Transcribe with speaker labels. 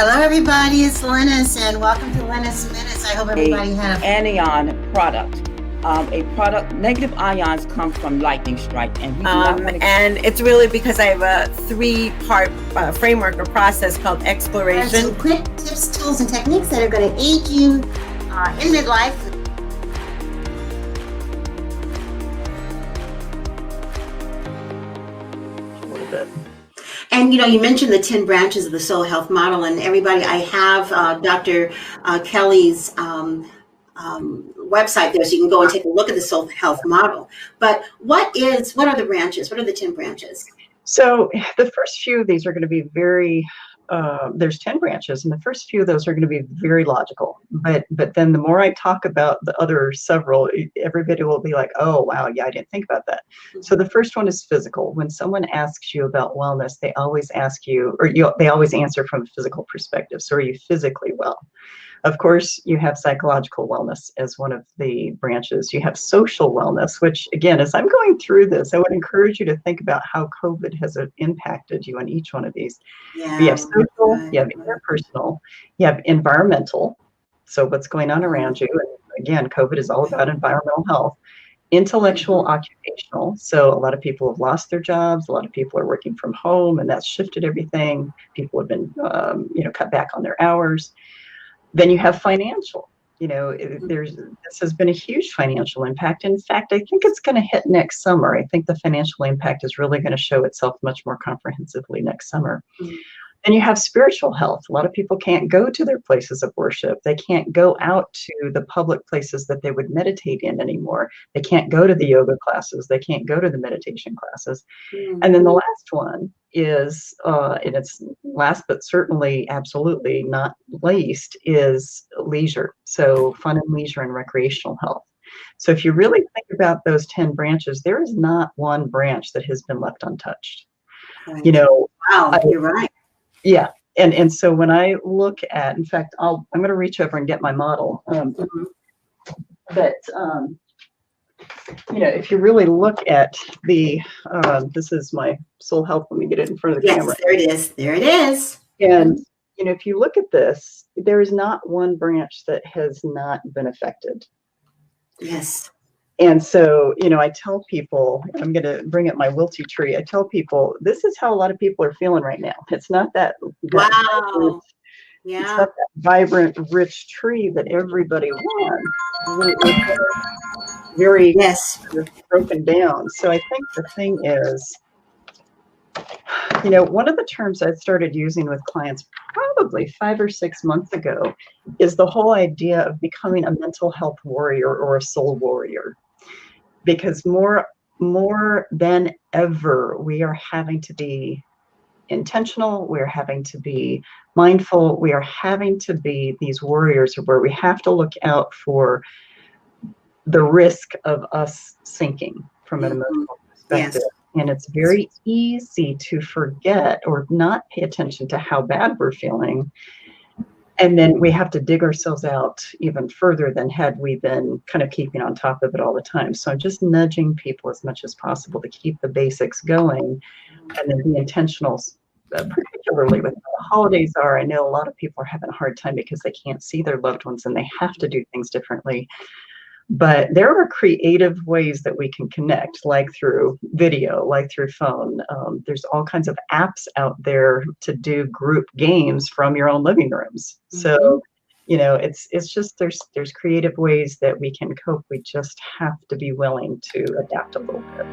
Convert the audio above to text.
Speaker 1: Hello, everybody. It's Lynnis, and welcome to Lynnis Minutes. I hope everybody had
Speaker 2: anion product. A product, negative ions come from lightning strike, and we do not want to.
Speaker 3: And it's really because I have a 3-part framework or process called exploration.
Speaker 1: some quick tips, tools, and techniques that are going to aid you in midlife. And you mentioned the 10 branches of the soul health model, and everybody, I have Dr. Kelly's website there, so you can go and take a look at the soul health model. But what are the branches? What are the 10 branches?
Speaker 4: So the first few of these are going to be very, there's 10 branches, and the first few of those are going to be very logical. But then the more I talk about the other several, everybody will be like, oh, wow, yeah, I didn't think about that. Mm-hmm. So the first one is physical. When someone asks you about wellness, they always ask you, they always answer from a physical perspective. So are you physically well? Of course, you have psychological wellness as one of the branches. You have social wellness, which, again, as I'm going through this, I would encourage you to think about how COVID has impacted you on each one of these.
Speaker 1: Yeah.
Speaker 4: You have social, you have interpersonal, you have environmental, so what's going on around you. And again, COVID is all about environmental health. Intellectual, occupational, so a lot of people have lost their jobs, a lot of people are working from home, and that's shifted everything. People have been, cut back on their hours. Then you have financial. This has been a huge financial impact. In fact, I think it's going to hit next summer. I think the financial impact is really going to show itself much more comprehensively next summer. Mm-hmm. Then you have spiritual health. A lot of people can't go to their places of worship. They can't go out to the public places that they would meditate in anymore. They can't go to the yoga classes. They can't go to the meditation classes. Mm-hmm. And then the last one is, and it's last but certainly absolutely not least, is leisure. So fun and leisure and recreational health. So if you really think about those 10 branches, there is not one branch that has been left untouched.
Speaker 1: Right. Wow, you're right.
Speaker 4: Yeah. And so when I look at, in fact, I'm going to reach over and get my model. But if you really look at this is my soul health. Let me get it in front of the camera.
Speaker 1: There it is. There it is.
Speaker 4: And, if you look at this, there is not one branch that has not been affected.
Speaker 1: Yes.
Speaker 4: And so, I tell people, I'm going to bring up my wilty tree. I tell people, this is how a lot of people are feeling right now. It's not that
Speaker 1: wow.
Speaker 4: Vibrant,
Speaker 1: yeah.
Speaker 4: It's not that vibrant, rich tree that everybody wants. It's very broken down. So I think the thing is, one of the terms I started using with clients probably 5 or 6 months ago is the whole idea of becoming a mental health warrior or a soul warrior. Because more than ever, we are having to be intentional. We're having to be mindful. We are having to be these warriors where we have to look out for the risk of us sinking from an emotional perspective. Yes. And it's very easy to forget or not pay attention to how bad we're feeling. And then we have to dig ourselves out even further than had we been kind of keeping on top of it all the time. So I'm just nudging people as much as possible to keep the basics going and then be intentional, particularly with how the holidays are. I know a lot of people are having a hard time because they can't see their loved ones and they have to do things differently. But there are creative ways that we can connect, like through video, like through phone. There's all kinds of apps out there to do group games from your own living rooms. Mm-hmm. So, it's just there's creative ways that we can cope. We just have to be willing to adapt a little bit.